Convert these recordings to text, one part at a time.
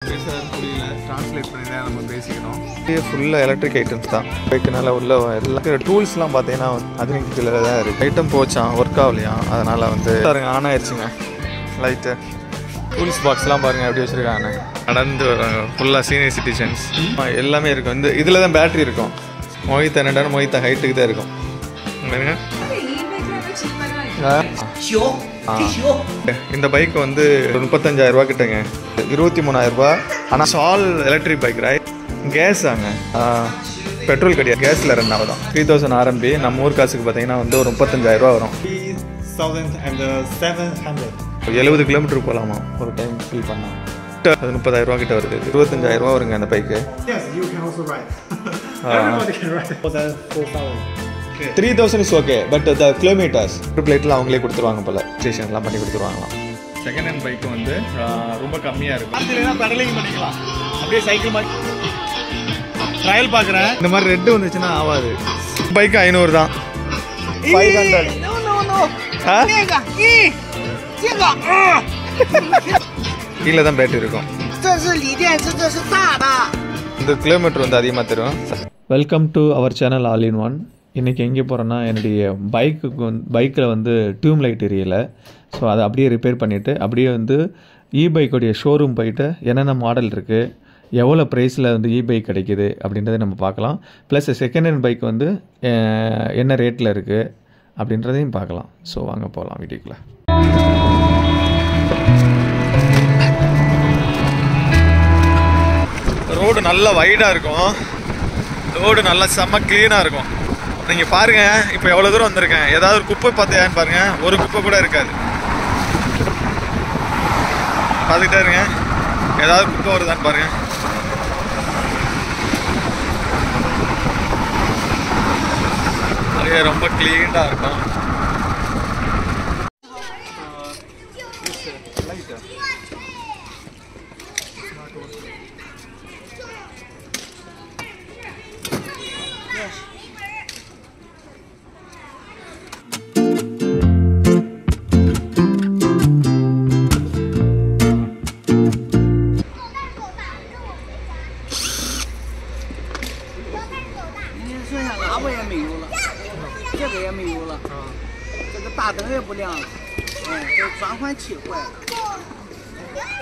Translate பண்ணி தான் நம்ம பேசிக்கணும். இது ஃபுல்லாக எலக்ட்ரிக் ஐட்டம்ஸ் தான். பைக்குனால உள்ள எல்லா டூல்ஸ்லாம் பார்த்தீங்கன்னா அதுக்கு கீழே தான் இருக்குது. ஐட்டம் போச்சான், ஒர்க் ஆகலையா, அதனால் வந்து பாருங்க ஆன் ஆயிடுச்சுங்க லைட்டு. டூல்ஸ் பாக்ஸ்லாம் பாருங்கள் எப்படி வச்சுருக்காங்க. நடந்து வராங்க ஃபுல்லாக சீனியர் சிட்டிசன்ஸ் எல்லாமே இருக்கும். இந்த இதில் தான் பேட்ரி இருக்கும். மொய்த்த என்னென்னா மொய்த்த ஹைட்டுக்கு தான் இருக்கும். இந்த பைக் வந்து 35,000 ரூபா கிட்டங்க, 23,000 ரூபா. ஆனால் all electric bike right. Gas ஆங்க, பெட்ரோல் கிடையாது, கேஸில் ரன் ஆகுதான். 3000 RMB. நம்ம ஊர் காசுக்கு பார்த்தீங்கன்னா வந்து ஒரு 35,000 ரூபா வரும். 70 கிலோமீட்டர் போகலாமா ஒரு டைம் ஃபில் பண்ணால். அது 30,000 ரூபா கிட்ட வருது. 25,000 ரூபா வருங்க அந்த bike. 3,000 is okay, but the kilometres பிளேட்டில் அவங்களே கொடுத்துருவாங்க போல, ஸ்டேஷன்லாம் பண்ணி கொடுத்துருவாங்களாம். செகண்ட் ஹேண்ட் பைக்கு வந்து ரொம்ப கம்மியாக இருக்கும். பெடலிங் பண்ணிக்கலாம், அப்படியே சைக்கிள் மாதிரி ட்ரையல் பார்க்குறேன். இந்த மாதிரி ரெட்டு வந்துச்சுன்னா ஆகாது. பைக்கு 500 தான். 500 கீழே தான் பேட்டரி இருக்கும். இந்த கிலோமீட்டர் வந்து அதிகமாக தரும். Welcome to our channel all in one. இன்றைக்கி எங்கே போகிறேன்னா, என்னுடைய பைக்கில் வந்து டியூம் லைட் எரியலை. ஸோ அதை அப்படியே ரிப்பேர் பண்ணிவிட்டு அப்படியே வந்து பைக்குடைய ஷோரூம் போயிட்டு என்னென்ன மாடல் இருக்குது, எவ்வளோ ப்ரைஸில் வந்து பைக் கிடைக்கிது அப்படின்றத நம்ம பார்க்கலாம். ப்ளஸ் செகண்ட் ஹேண்ட் பைக் வந்து என்ன ரேட்டில் இருக்குது அப்படின்றதையும் பார்க்கலாம். ஸோ வாங்க போகலாம் வீட்டுக்குள்ள. ரோடு நல்லா வைடாக இருக்கும். ரோடு நல்லா செம்ம க்ளீனாக இருக்கும். நீங்கள் பாருங்கள், இப்போ எவ்வளோ தூரம் வந்திருக்கேன். ஏதாவது ஒரு குப்பை பார்த்தியான்னு பாருங்கள், ஒரு குப்பை கூட இருக்காது. பார்த்துக்கிட்டே இருங்க, ஏதாவது குப்பை வருதான்னு பாருங்கள். நிறைய ரொம்ப க்ளீனாக இருக்கும்.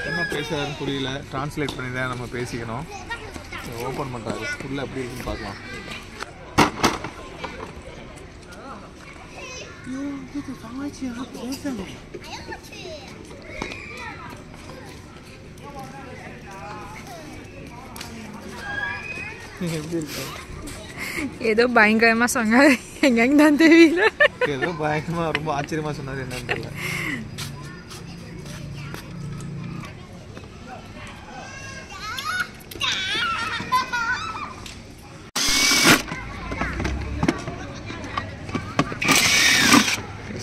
என்ன பேசுறாருன்னு புரியல, ட்ரான்ஸ்லேட் பண்ணி தான் நம்ம பேசிக்கணும். ஓப்பன் பண்ணுறாரு, ஃபுல்லாக எப்படி இருக்குன்னு பார்க்கலாம். எப்படி இருக்கு? ஏதோ பயங்கரமா சொன்னாரு, எங்க தான் தெரியல. ஏதோ பயங்கரமா ரொம்ப ஆச்சரியமா சொன்னாரு, என்னன்னு தெரியல.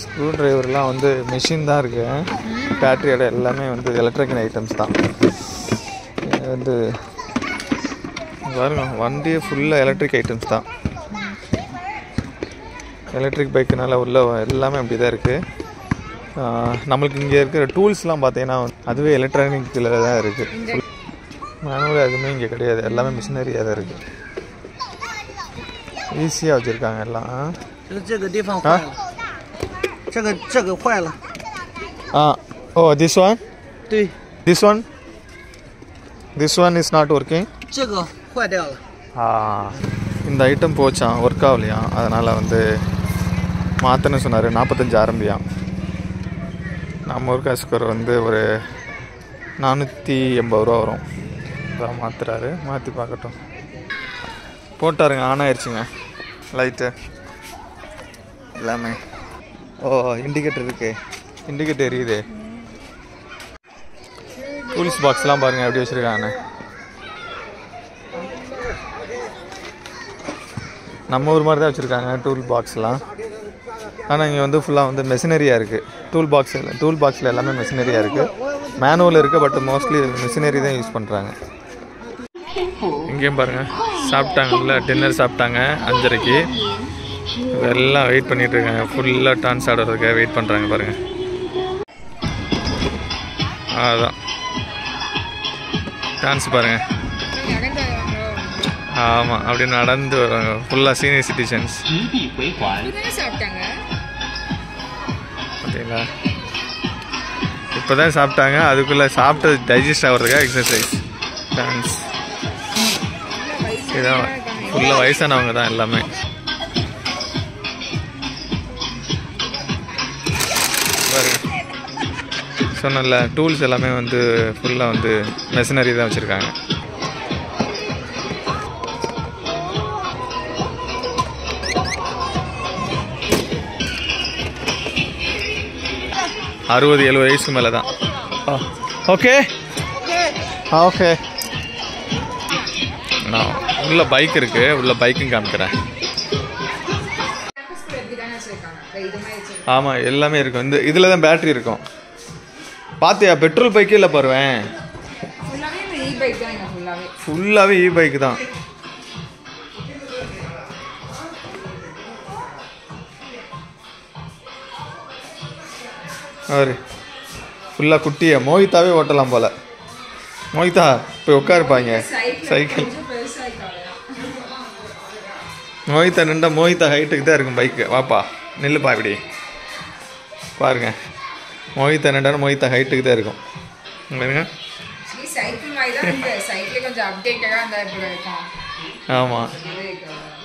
ஸ்க்ரூ டிரைவர்லாம் வந்து மிஷின் தான் இருக்கு. பேட்டரியோட எல்லாமே வந்து எலக்ட்ரிக் ஐட்டம்ஸ் தான். வந்து பாருங்க, வண்டியே ஃபுல்லாக எலக்ட்ரிக் ஐட்டம்ஸ் தான். எலக்ட்ரிக் பைக்குனால உள்ள எல்லாமே அப்படி தான் இருக்குது. நம்மளுக்கு இங்கே இருக்கிற டூல்ஸ்லாம் பார்த்தீங்கன்னா அதுவே எலக்ட்ரானிக்கில் தான் இருக்குது. மேனுவல் எதுவுமே இங்கே கிடையாது, எல்லாமே மிஷினரியாக தான் இருக்குது. ஈஸியாக வச்சுருக்காங்க எல்லாம். Oh this one, this one is not working. இந்த ஐட்டம் போச்சான், ஒர்க் ஆகலையா, அதனால் வந்து மாற்றன்னு சொன்னார். 45 RMB. நம்ம ஊர் காசுக்கு வந்து ஒரு 480 ரூபா வரும். அதான் மாற்றுறாரு, மாற்றி பார்க்கட்டும். போட்டாருங்க, ஆன் ஆயிடுச்சுங்க லைட்டு எல்லாமே. ஓ இண்டிகேட்டர் இருக்கு, இண்டிகேட்டர் எரியுது. டூல்ஸ் பாக்ஸ்லாம் பாருங்கள் எப்படி வச்சுருக்காங்க. நம்ம ஊர் மாதிரி தான் வச்சுருக்காங்க டூல் பாக்ஸ்லாம். ஆனால் இங்கே வந்து ஃபுல்லாக வந்து மெஷினரியாக இருக்குது. டூல் பாக்ஸில் எல்லாமே மெஷினரியாக இருக்குது. மேனுவல் இருக்குது, பட் மோஸ்ட்லி மிஷினரி தான் யூஸ் பண்ணுறாங்க. இங்கேயும் பாருங்கள், சாப்பிட்டாங்கல்ல, டின்னர் சாப்பிட்டாங்க 5:30க்கு. எல்லாம் வெயிட் பண்ணிகிட்டு இருக்காங்க. ஃபுல்லாக டான்ஸ் ஆடுறதுக்காக வெயிட் பண்ணுறாங்க பாருங்கள். அதுதான் டான்ஸ் பாருங்க. ஆமாம், அப்படி நடந்து வராங்க ஃபுல்லாக சீனியர் சிட்டிசன்ஸ். பார்த்தீங்களா, இப்போ தான் சாப்பிட்டாங்க, அதுக்குள்ளே சாப்பிட்டது டைஜஸ்ட் ஆகிறதுக்காக எக்ஸசைஸ் டான்ஸ். இதான் ஃபுல்லாக வயசானவங்க தான் எல்லாமே. சொன்னல டூல்ஸ் எல்லாமே வந்து ஃபுல்லாக வந்து மெஷினரி தான் வச்சுருக்காங்க. அறுபது 70 வயசுக்கு மேலே தான். ஓகே ஓகே, நான் உள்ள பைக் இருக்குது, உள்ள பைக்கும் காமிக்கிறேன். ஆமாம், எல்லாமே இருக்கும். இதில் தான் பேட்ரி இருக்கும். பார்த்தியா, பெட்ரோல் பைக்கே இல்லை பாருவேன், ஃபுல்லாகவே இ பைக்கு தான். அவரு ஃபுல்லாக குட்டியை மோகிதாவே ஓட்டலாம் போல். மோகிதா போய் உட்காருப்பாங்க சைக்கிள். மோகிதா நின்றா மோகிதா ஹைட்டுக்கு தான் இருக்கும் பைக்கு. வாப்பா நில்லுப்பா, இப்படி பாருங்க. மோகிதா நின்றா மோகிதா ஹைட்டுக்கு தான் இருக்கும். ஆமாம்,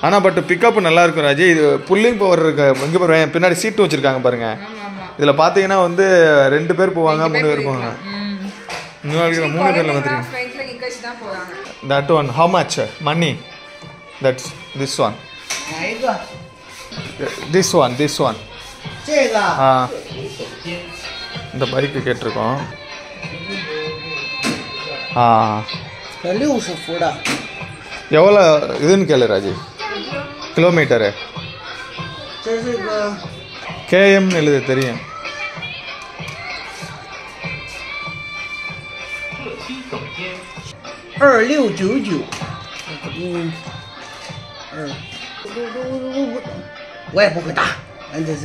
ஆனால் பட் பிக்கப்பு நல்லா இருக்கும் ராஜி. இது புல்லிங் பவர் இருக்கு. இங்கே பாருங்க, பின்னாடி சீட்டு வச்சுருக்காங்க பாருங்க. இதில் பார்த்தீங்கன்னா வந்து 2 பேர் போவாங்க, 3 பேர் போவாங்க. 3 பேரில் வந்துருங்க. That one how much money? That's this one, this one. இந்த பைக்கு கேட்டிருக்கோம். 60伏的。எவ்வளோ இதுன்னு கேளு ராஜி, கிலோமீட்டரு. கேஎம் எழுது தெரியும்.我也不会打，这是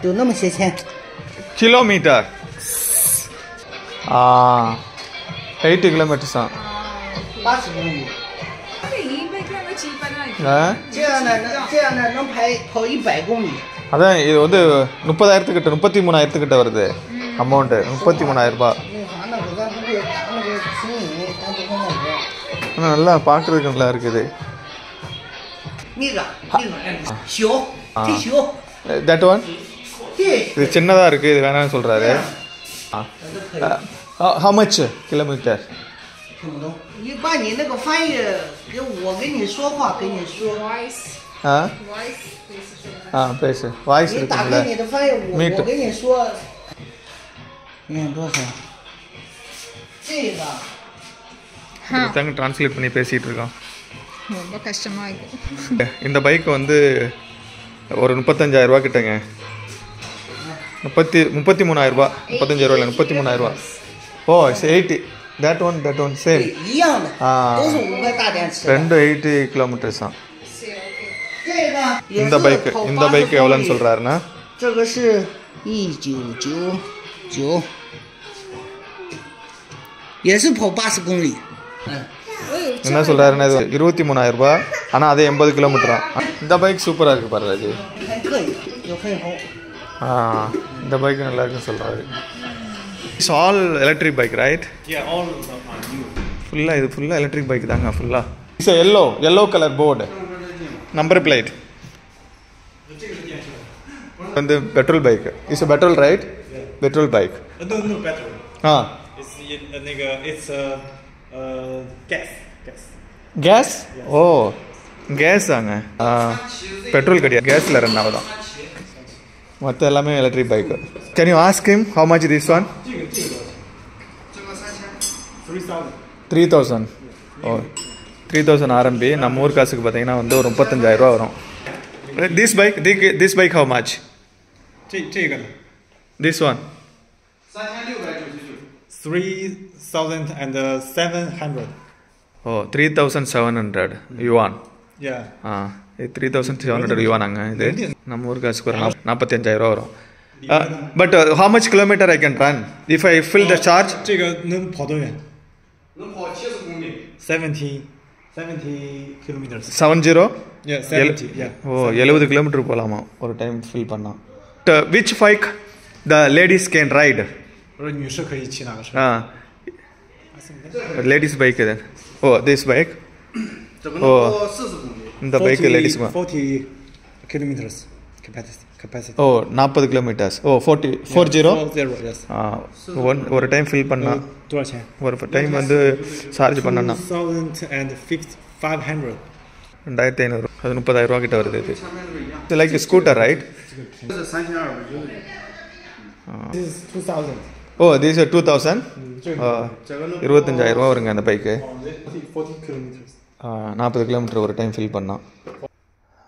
就那么些钱。கிலோமீட்டர் 80 கிலோமீட்டர்ஸ் தான். 80公里。这样的能跑100公里。அதான் இது வந்து 30,000 கிட்ட 33,000 கிட்ட வருது அமௌண்ட்டு. 33,000 ரூபாய். ஆனால் நல்லா பார்க்குறதுக்கு நல்லா இருக்குது. தட் ஒன் இது சின்னதாக இருக்குது, இது வேணாம்னு சொல்கிறாரு. how much கிலோமீட்டர்?听不懂，你把你那个翻译给我跟你说话，跟你说。பேசு வாய்ஸ்你打இருக்குல்ல.开你的翻译，我跟你说。你看多少？这个。தாங்க டிரான்ஸ்லேட் பண்ணி பேசிகிட்டு இருக்கோம். ரொம்ப கஷ்டமாக இருக்கு. இந்த பைக்கு வந்து ஒரு 35,000 ரூபா கிட்டங்க. 33,000 ரூபா. 35,000 ரூபா இல்லை, 33,000 ரூபா. ஓ இட்ஸ் 80. that one same. 一样的，都是5块大电池。 ரெண்டு 80 கிலோமீட்டர்ஸ் தான். 这个இந்த பைக்கு எவ்வளோன்னு சொல்கிறாருன்னா, 这个是1999，也是跑80公里。என்ன சொல்கிறாருன்னா இது 23,000 ரூபா, ஆனால் அதே 80 கிலோமீட்டரா. இந்த பைக் சூப்பராக இருக்குது பாரு ராஜி. 很特异，有黑红。இந்த பைக்கு நல்லா இருக்குன்னு சொல்கிறாரு. It's all electric bike right? ஃபுல்லாக இது ஃபுல்லாக எலக்ட்ரிக் பைக் தாங்க ஃபுல்லாக. It's yellow colour board, number plate. வந்து petrol bike. It's petrol right? Petrol bike. No petrol. It's gas. ஓ கேஸ் தாங்க, பெட்ரோல் கிடையாது, கேஸில் ரன் ஆகுதான். மற்ற எல்லாமே electric bike. Can you ask him how much this one? 3,000. ஓ 3,000 ஆர்எம்பி. நம்ம ஊர் காசுக்கு பார்த்தீங்கன்னா வந்து ஒரு 35,000 ரூபா வரும். This bike how much? This one 3,700. Oh 3,700 yuan. Yeah. 3,700 யுவானாங்க இது. நம்ம ஊர் காசுக்கு ஒரு 45,000 ரூபா வரும். But how much kilometer I can run if I fill the charge? 这个能跑多远？能跑70公里。70 kilometers. 70? Yeah, 70. Yeah. O 70 kilometre போகலாமா ஒரு டைம் ஃபில் பண்ணா. Which bike the ladies can ride? 我说女士可以骑哪个车？ ladies bike then. Oh, this bike? 这个能过40公里。 இந்த bike ladies 40 kilometers capacity. ஓ 40 kilometres. ஓ 40 40 yes. ஒரு time fill பண்ணா 多少钱？ ஒரு time வந்து charge பண்ணனா 2500. 2500. அது 30000 ரூபாய் கிட்ட வருது இது. It's like a scooter, right? 这是3200。This is 2000. Oh, this is 2000? 这个能 25000 ரூபாய் வருங்க அந்த பைக்கு. 40 kilometers. 40 கிலோமீட்டர் ஒரு டைம் ஃபில் பண்ணா.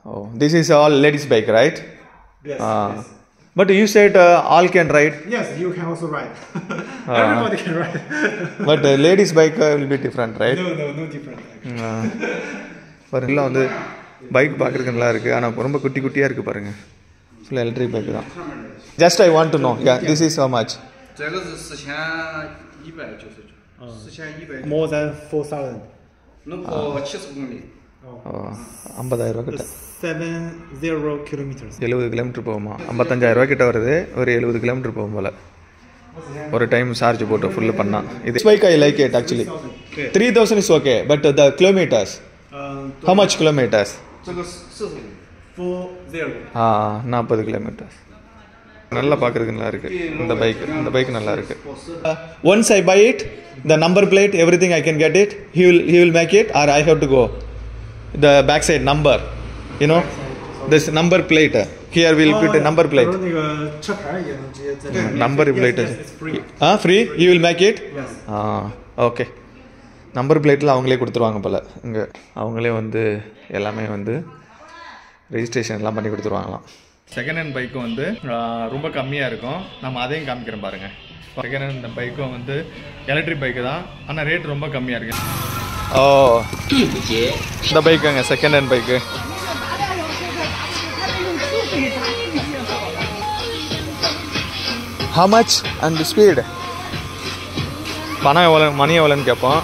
Oh, this is all ladies bike, right? Yes. Yes. But you said all can ride. Yes, you can also ride. Everybody can ride. But ladies bike will be different, right? No different. பாருங்க வந்து bike பார்க்குறதுக்கு நல்லா இருக்குது ஆனால் ரொம்ப குட்டி குட்டியாக இருக்குது பாருங்கள் ஃபுல்லாக எலக்ட்ரிக் பைக் தான் just I want to know this is how much 这个是4199 4100 More than 4000. 能跑70公里。 50,000 ரூபா கிட்ட 70 kilometers. 70 கிலோமீட்டர் போகுமா 55,000 ரூபா கிட்ட வருது ஒரு 70 கிலோமீட்டர் போகும் போல் ஒரு டைம் சார்ஜ் போட்டு ஃபுல்லு பண்ணால் இது bike I like it actually 3000 is okay but the kilometres how much kilometers 这个40公里。 40. 40 kilometres நல்லா பார்க்குறதுக்கு நல்லா இருக்குது இந்த பைக் நல்லா இருக்குது once I buy it the number plate everything I can get it he will make it or I have to go the backside number you know this number plate here will put a number plate 那个车牌也能直接在这里。 number plate Yes, it's free. free you will make it Yes. Okay number பிளேட்டில் அவங்களே கொடுத்துருவாங்க போல் இங்கே அவங்களே வந்து எல்லாமே வந்து registration எல்லாம் பண்ணி கொடுத்துருவாங்களாம் செகண்ட் ஹேண்ட் பைக்கும் வந்து ரொம்ப கம்மியாக இருக்கும் நம்ம அதையும் காமிக்கிறோம் பாருங்கள் செகண்ட் ஹேண்ட் பைக்கும் வந்து எலக்ட்ரிக் பைக்கு தான் ஆனால் ரேட் ரொம்ப கம்மியாக இருக்கு ஓ இந்த பைக்குங்க second hand bike how much and speed பணம் எவ்வளோ மணி எவ்வளோன்னு கேட்போம்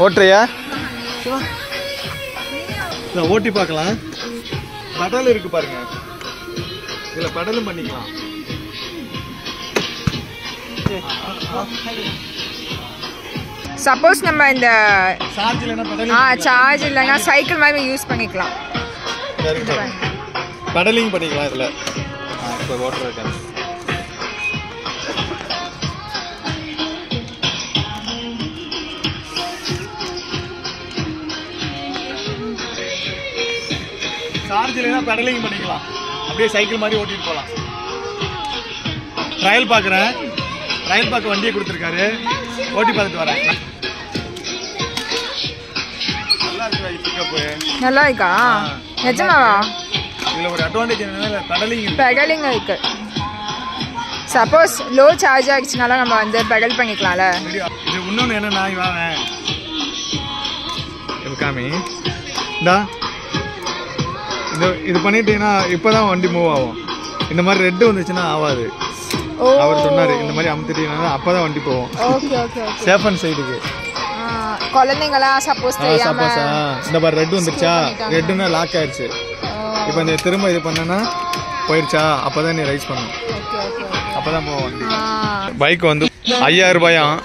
ஓட்டுறியா ஓட்டி பார்க்கலாம் பெடல் இருக்கு பாருங்க இதில் பெடலும் பண்ணிக்கலாம் சப்போஸ் நம்ம இந்த சார்ஜ் இல்லைன்னா பெடலிங் சார்ஜ் இல்லைன்னா சைக்கிள் மாதிரி யூஸ் பண்ணிக்கலாம் பெடலிங் பண்ணிக்கலாம் இதில் இப்போ ஓட்டுறதுக்கு சார்ஜ் இல்லைன்னா பெடலிங் பண்ணிக்கலாம் அப்படியே சைக்கிள் மாதிரி ஓட்டிட்டு போகலாம் ட்ரையல் பார்க்க வண்டியை கொடுத்துருக்காரு ஓட்டி பார்த்துட்டு வரேன் நல்லா இருக்கு பிக்கப்பு நல்லா இருக்கா நிஜமாவா இதில் ஒரு அட்வான்டேஜ் என்னன்னா பெடலிங் பெடலிங் இருக்கு சப்போஸ் லோ சார்ஜ் ஆகிடுச்சுனால நம்ம வந்து பெடல் பண்ணிக்கலாம்ல இது இன்னொன்று என்னன்னா வாங்க காமி இந்தா இது பண்ணிட்டீங்கன்னா இப்போதான் வண்டி மூவ் ஆகும் இந்த மாதிரி ரெட்டு வந்துச்சுன்னா ஆகாது அவர் சொன்னார் இந்த மாதிரி அமுத்திட்டீங்கன்னா அப்போ தான் வண்டி போகும் ஓகே ஓகே சேஃப் அண்ட் சைடுக்கு குழந்தைங்களாம் சப்போஸ் தெரியாம இந்த மாதிரி ரெட்டு வந்துருச்சா ரெட்டுன்னா லாக் ஆயிடுச்சு இப்போ இந்த திரும்ப இது பண்ணனா போயிடுச்சா அப்போ தான் நீ ரைஸ் பண்ணணும் அப்போ தான் போவோம் வண்டி பைக் வந்து 5000 ரூபாயாம்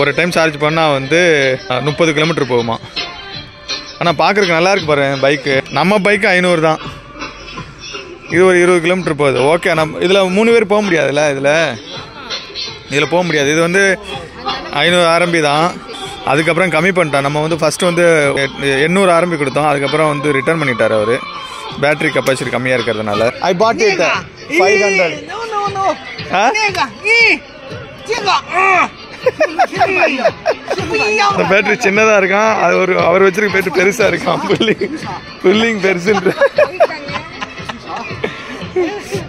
ஒரு டைம் சார்ஜ் பண்ணால் வந்து 30 கிலோமீட்டர் போகுமா ஆனால் பார்க்குறதுக்கு நல்லா இருக்கு பாரு பைக்கு நம்ம பைக்கு 500 தான் இது ஒரு 20 கிலோமீட்டர் போகுது ஓகே நம்ம இதில் 3 பேர் போக முடியாதுல்ல இதில் போக முடியாது இது வந்து 500 ஆர்எம்பி தான் அதுக்கப்புறம் கம்மி பண்ணிட்டான் நம்ம வந்து ஃபஸ்ட்டு வந்து 800 ஆர்எம்பி கொடுத்தோம் அதுக்கப்புறம் வந்து ரிட்டர்ன் பண்ணிட்டார் அவர் பேட்டரி கெப்பாசிட்டி கம்மியாக இருக்கிறதுனால ஐ பாட் இட் 500 இந்த பேட்டரி சின்னதாக இருக்கான் அது அவர் வச்சிருக்க பேட்டரி பெருசாக இருக்கான் புல்லிங் பெருசுன்ற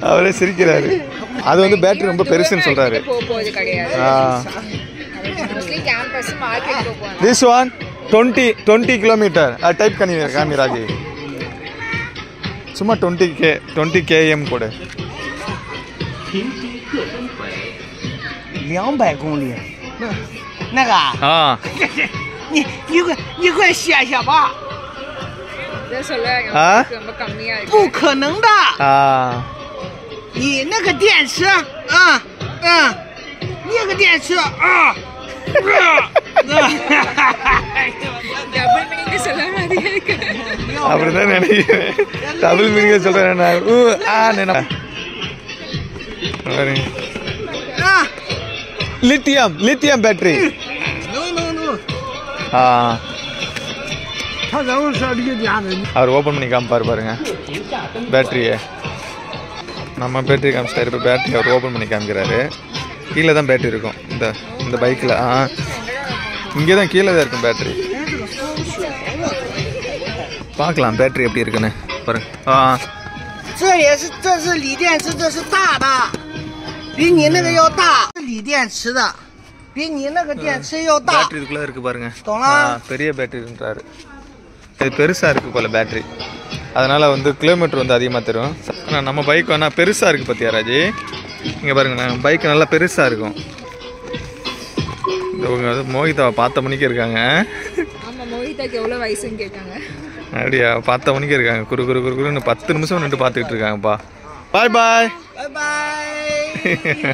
அவரே சிரிக்கிறாரு அது வந்து பேட்டரி ரொம்ப பெருசுன்னு சொல்றாரு திஸ் ஒன் 20 கிலோமீட்டர் டைப் காமி ராஜி சும்மா 20 km கூட 200公里，那个啊，啊你快歇歇吧，这说了啊怎么搞你啊？不可能的，啊！你那个电池，那个电池啊。டபுள் மீனிங் சொல்ல மாதிரியே இருக்கு. அப்படிதான் நினைக்கிறேன். டபுள் மீனிங் சொல்றேன் நான். Lithium battery. அவர் ஓபன் பண்ணி காமிப்பாரு பாருங்க பேட்டரியை. நம்ம பேட்டரி காமிச்சிட்டாரு. இப்போ பேட்டரி அவர் ஓபன் பண்ணி காமிக்கிறாரு. கீழே தான் பேட்டரி இருக்கும் இந்த பைக்கில். இங்கே தான் கீழே தான் இருக்கும் பேட்டரி. பார்க்கலாம் பேட்டரி எப்படி இருக்குன்னு பாருங்க.这是锂电池，这是大的，比你那个要大，是锂电池的，比你那个电池要大。பேட்டரி இதுக்குள்ள இருக்கு பாருங்க. பெரிய பேட்டரின்றாரு. இது பெருசா இருக்கு போல பேட்டரி. அதனால வந்து கிலோமீட்டர் வந்து அதிகமாக தரும். ஆனால் நம்ம பைக் வேணா பெருசாக இருக்குது பார்த்தியா ராஜி? இங்கே பாருங்களேன் பைக் நல்லா பெருசாக இருக்கும். இவங்க வந்து மோகிதாவை 10 மணிக்கு இருக்காங்க. ஆமாம், மோகிதாக்கு எவ்வளோ வயசுன்னு கேட்காங்க. அப்படியா? 10 மணிக்கு இருக்காங்க. குறுன்னு 10 நிமிஷம் நின்று பார்த்துக்கிட்டு இருக்காங்கப்பா. பாய் பாய்.拜拜。